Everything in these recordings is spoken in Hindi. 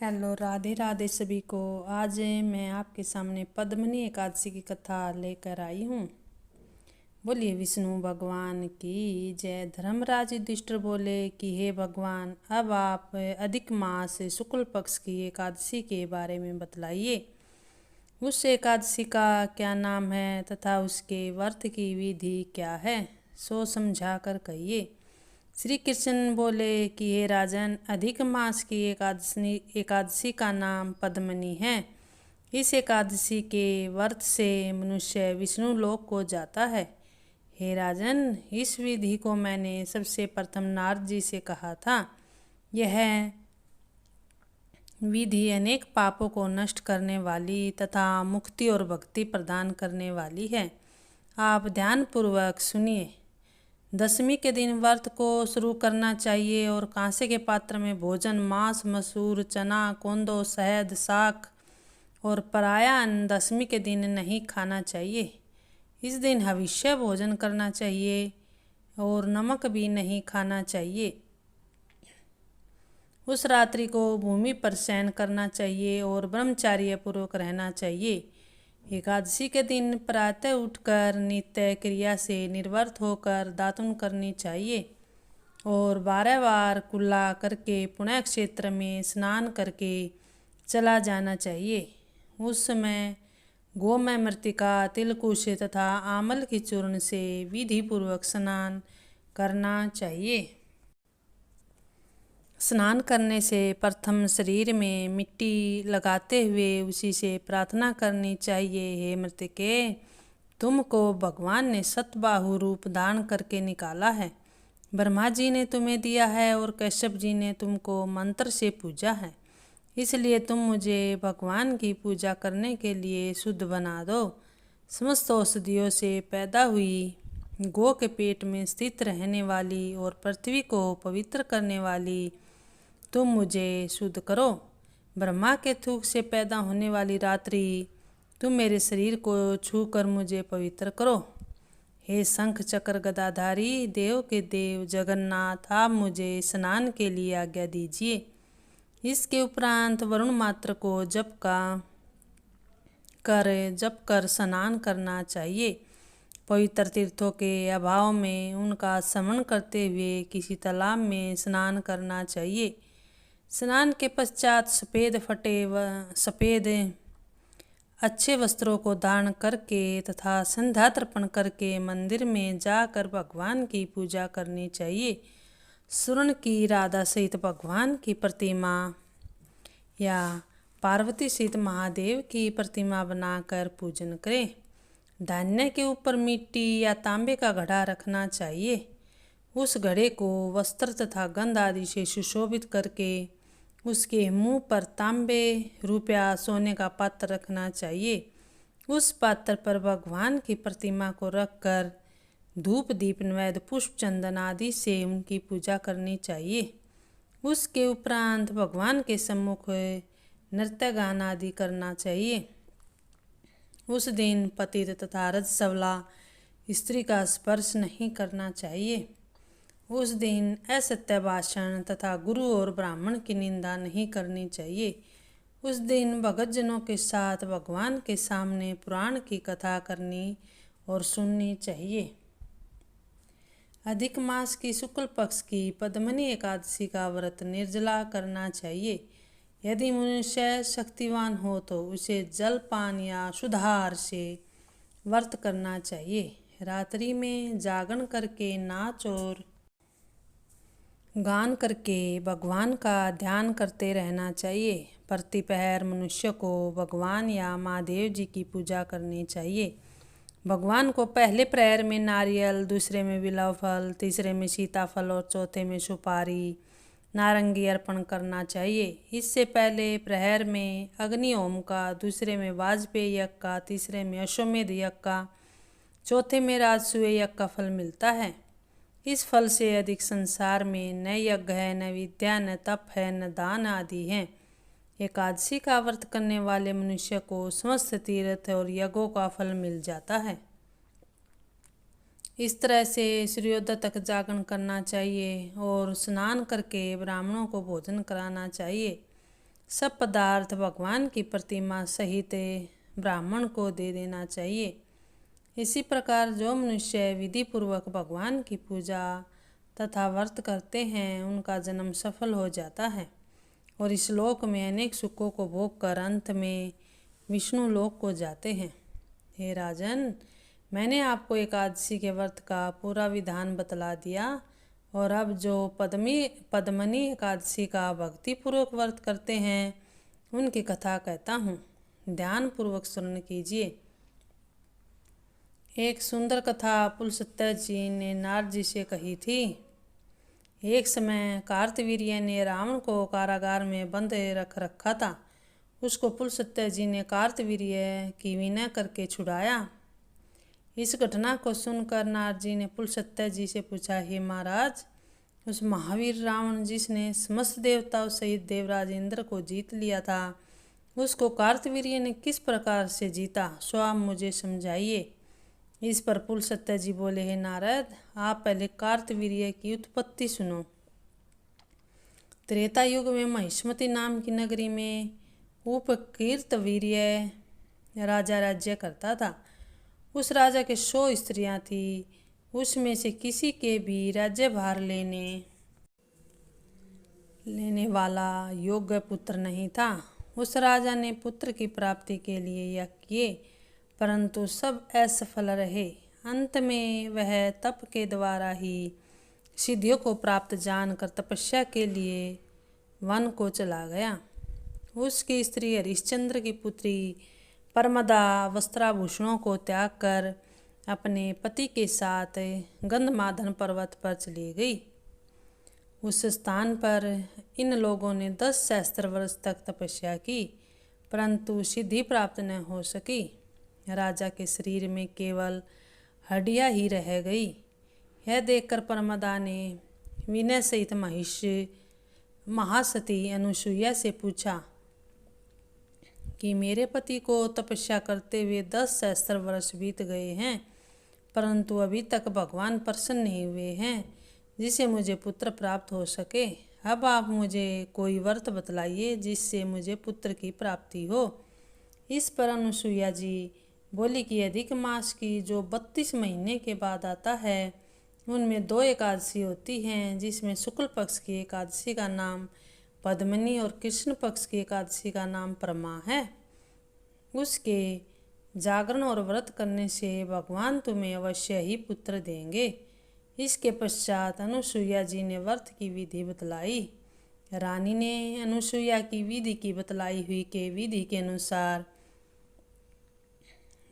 हेलो, राधे राधे सभी को। आज मैं आपके सामने पद्मिनी एकादशी की कथा लेकर आई हूँ। बोलिए विष्णु भगवान की जय। धर्मराज युधिष्ठिर बोले कि हे भगवान, अब आप अधिक मास शुक्ल पक्ष की एकादशी के बारे में बतलाइए। उस एकादशी का क्या नाम है तथा उसके व्रत की विधि क्या है, सो समझा कर कहिए। श्री कृष्ण बोले कि हे राजन, अधिक मास की एकादशी का नाम पद्मिनी है। इस एकादशी के व्रत से मनुष्य विष्णु लोक को जाता है। हे राजन, इस विधि को मैंने सबसे प्रथम नारद जी से कहा था। यह विधि अनेक पापों को नष्ट करने वाली तथा मुक्ति और भक्ति प्रदान करने वाली है। आप ध्यानपूर्वक सुनिए। दशमी के दिन व्रत को शुरू करना चाहिए और कांसे के पात्र में भोजन मांस, मसूर, चना, कोंदो, शहद, शाक और पराया अन्न दशमी के दिन नहीं खाना चाहिए। इस दिन हविष्य भोजन करना चाहिए और नमक भी नहीं खाना चाहिए। उस रात्रि को भूमि पर शयन करना चाहिए और ब्रह्मचार्य पूर्वक रहना चाहिए। एकादशी के दिन प्रातः उठकर नित्य क्रिया से निर्वृत होकर दातुन करनी चाहिए और 12 बार कुल्ला करके पुण्य क्षेत्र में स्नान करके चला जाना चाहिए। उस समय गोमय मृतिका, तिलकुश तथा आमल के चूर्ण से विधि पूर्वक स्नान करना चाहिए। स्नान करने से प्रथम शरीर में मिट्टी लगाते हुए उसी से प्रार्थना करनी चाहिए। हे मृतिके, तुमको भगवान ने सतबाहु रूप धारण करके निकाला है। ब्रह्मा जी ने तुम्हें दिया है और कश्यप जी ने तुमको मंत्र से पूजा है। इसलिए तुम मुझे भगवान की पूजा करने के लिए शुद्ध बना दो। समस्त औषधियों से पैदा हुई गौ के पेट में स्थित रहने वाली और पृथ्वी को पवित्र करने वाली तुम मुझे शुद्ध करो। ब्रह्मा के थूक से पैदा होने वाली रात्रि तुम मेरे शरीर को छूकर मुझे पवित्र करो। हे शंख चक्र गदाधारी, देव के देव जगन्नाथ, आप मुझे स्नान के लिए आज्ञा दीजिए। इसके उपरांत वरुण मात्र को जप कर स्नान करना चाहिए। पवित्र तीर्थों के अभाव में उनका स्मरण करते हुए किसी तालाब में स्नान करना चाहिए। स्नान के पश्चात सफ़ेद अच्छे वस्त्रों को धारण करके तथा संध्या तर्पण करके मंदिर में जाकर भगवान की पूजा करनी चाहिए। स्वर्ण की राधा सहित भगवान की प्रतिमा या पार्वती सहित महादेव की प्रतिमा बनाकर पूजन करें। धान्य के ऊपर मिट्टी या तांबे का घड़ा रखना चाहिए। उस घड़े को वस्त्र तथा गंध आदि से सुशोभित करके उसके मुंह पर तांबे, रुपया, सोने का पात्र रखना चाहिए। उस पात्र पर भगवान की प्रतिमा को रखकर धूप, दीप, नैवेद्य, पुष्प, चंदन आदि से उनकी पूजा करनी चाहिए। उसके उपरांत भगवान के सम्मुख नृत्य गान आदि करना चाहिए। उस दिन पतित तथा रजस्वला स्त्री का स्पर्श नहीं करना चाहिए। उस दिन असत्य भाषण तथा गुरु और ब्राह्मण की निंदा नहीं करनी चाहिए। उस दिन भगतजनों के साथ भगवान के सामने पुराण की कथा करनी और सुननी चाहिए। अधिक मास की शुक्ल पक्ष की पद्मिनी एकादशी का व्रत निर्जला करना चाहिए। यदि मनुष्य शक्तिवान हो तो उसे जलपान या शुद्धाहार से व्रत करना चाहिए। रात्रि में जागरण करके नाच और गान करके भगवान का ध्यान करते रहना चाहिए। प्रतिपहर मनुष्य को भगवान या महादेव जी की पूजा करनी चाहिए। भगवान को पहले प्रहर में नारियल, दूसरे में बिल्व फल, तीसरे में सीताफल और चौथे में सुपारी, नारंगी अर्पण करना चाहिए। इससे पहले प्रहर में अग्नि होम का, दूसरे में वाजपेय यज्ञ का, तीसरे में अश्वमेध यज्ञ का, चौथे में राजसूय यज्ञ का फल मिलता है। इस फल से अधिक संसार में न यज्ञ है, न विद्या, न तप है, न दान आदि हैं। एकादशी का व्रत करने वाले मनुष्य को समस्त तीर्थ और यज्ञों का फल मिल जाता है। इस तरह से सूर्योदय तक जागरण करना चाहिए और स्नान करके ब्राह्मणों को भोजन कराना चाहिए। सब पदार्थ भगवान की प्रतिमा सहित ब्राह्मण को दे देना चाहिए। इसी प्रकार जो मनुष्य विधि पूर्वक भगवान की पूजा तथा व्रत करते हैं उनका जन्म सफल हो जाता है और इस लोक में अनेक सुखों को भोग कर अंत में विष्णु लोक को जाते हैं। हे राजन, मैंने आपको एकादशी के व्रत का पूरा विधान बतला दिया और अब जो पद्मनी एकादशी का भक्तिपूर्वक व्रत करते हैं उनकी कथा कहता हूँ, ध्यान पूर्वक श्रवण कीजिए। एक सुंदर कथा पुलस्त्य जी ने नारद जी से कही थी। एक समय कार्तवीर्य ने रावण को कारागार में बंद रख रखा था। उसको पुलस्त्य जी ने कार्तवीर्य की विनय करके छुड़ाया। इस घटना को सुनकर नारद जी ने पुलस्त्य जी से पूछा, हे महाराज, उस महावीर रावण जिसने समस्त देवताओं सहित देवराज इंद्र को जीत लिया था, उसको कार्तवीर्य ने किस प्रकार से जीता, सो आप मुझे समझाइए। इस पर पुलस्त्य जी बोले, हे नारद, आप पहले कार्तवीर्य की उत्पत्ति सुनो। त्रेता युग में महिष्मति नाम की नगरी में उपकीर्तवीर्य राजा राज्य करता था। उस राजा के 100 स्त्रियां थी। उसमें से किसी के भी राज्यभार लेने वाला योग्य पुत्र नहीं था। उस राजा ने पुत्र की प्राप्ति के लिए यज्ञ किए, परंतु सब असफल रहे। अंत में वह तप के द्वारा ही सिद्धियों को प्राप्त जानकर तपस्या के लिए वन को चला गया। उसकी स्त्री हरिश्चंद्र की पुत्री परमदा वस्त्राभूषणों को त्याग कर अपने पति के साथ गंधमादन पर्वत पर चली गई। उस स्थान पर इन लोगों ने 10 सहस्त्र वर्ष तक तपस्या की, परंतु सिद्धि प्राप्त न हो सकी। राजा के शरीर में केवल हड्डियां ही रह गई। यह देखकर परमदा ने विनय सहित महासती अनुसुईया से पूछा कि मेरे पति को तपस्या करते हुए 10 सहस्त्र वर्ष बीत गए हैं, परंतु अभी तक भगवान प्रसन्न नहीं हुए हैं जिससे मुझे पुत्र प्राप्त हो सके। अब आप मुझे कोई व्रत बतलाइए जिससे मुझे पुत्र की प्राप्ति हो। इस पर अनुसुईया जी बोली कि अधिक मास की जो 32 महीने के बाद आता है उनमें 2 एकादशी होती हैं, जिसमें शुक्ल पक्ष की एकादशी का नाम पद्मनी और कृष्ण पक्ष की एकादशी का नाम परमा है। उसके जागरण और व्रत करने से भगवान तुम्हें अवश्य ही पुत्र देंगे। इसके पश्चात अनुसुईया जी ने व्रत की विधि बतलाई। रानी ने अनुसुईया की विधि की बतलाई हुई के विधि के अनुसार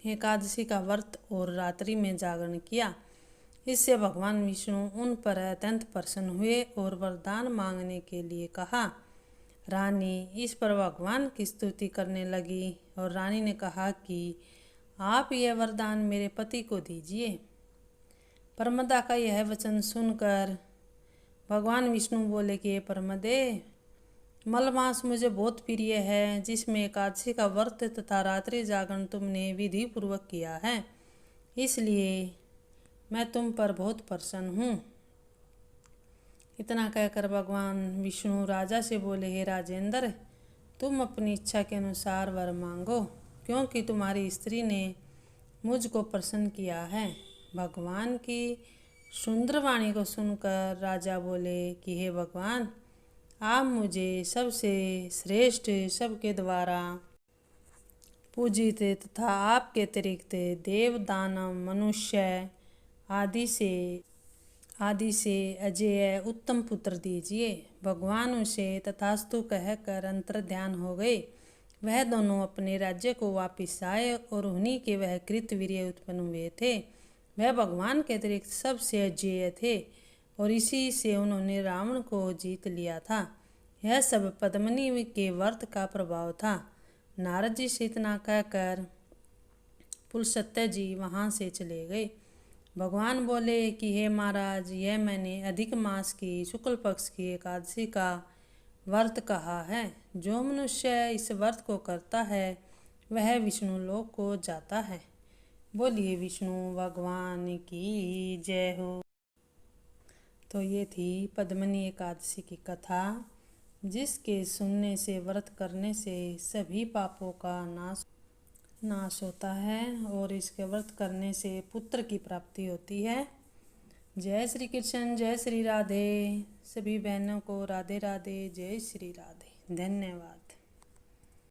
एकादशी का व्रत और रात्रि में जागरण किया। इससे भगवान विष्णु उन पर अत्यंत प्रसन्न हुए और वरदान मांगने के लिए कहा। रानी इस पर भगवान की स्तुति करने लगी और रानी ने कहा कि आप यह वरदान मेरे पति को दीजिए। परमदा का यह वचन सुनकर भगवान विष्णु बोले कि परमदे, मलमास मुझे बहुत प्रिय है, जिसमें एकादशी का व्रत तथा रात्रि जागरण तुमने विधि पूर्वक किया है, इसलिए मैं तुम पर बहुत प्रसन्न हूँ। इतना कहकर भगवान विष्णु राजा से बोले, हे राजेंद्र, तुम अपनी इच्छा के अनुसार वर मांगो, क्योंकि तुम्हारी स्त्री ने मुझको प्रसन्न किया है। भगवान की सुंदर वाणी को सुनकर राजा बोले कि हे भगवान, आप मुझे सबसे श्रेष्ठ, सबके द्वारा पूजित तथा आपके अतिरिक्त देव, दानव, मनुष्य आदि से अजेय उत्तम पुत्र दीजिए। भगवान उसे तथास्तु कहकर अंतर्ध्यान हो गए। वह दोनों अपने राज्य को वापिस आए और उन्हीं के वह कृतवीर्य उत्पन्न हुए थे। वह भगवान के अतिरिक्त सबसे अजेय थे और इसी से उन्होंने रावण को जीत लिया था। यह सब पद्मनी के व्रत का प्रभाव था। नारद जी से इतना कहकर पुलस्त्य जी वहाँ से चले गए। भगवान बोले कि हे महाराज, यह मैंने अधिक मास की शुक्ल पक्ष की एकादशी का व्रत कहा है। जो मनुष्य इस व्रत को करता है वह विष्णु लोक को जाता है। बोलिए विष्णु भगवान की जय हो। तो ये थी पद्मनी एकादशी की कथा। जिसके सुनने से व्रत करने से सभी पापों का नाश होता है और इसके व्रत करने से पुत्र की प्राप्ति होती है। जय श्री कृष्ण, जय श्री राधे। सभी बहनों को राधे राधे, जय श्री राधे। धन्यवाद।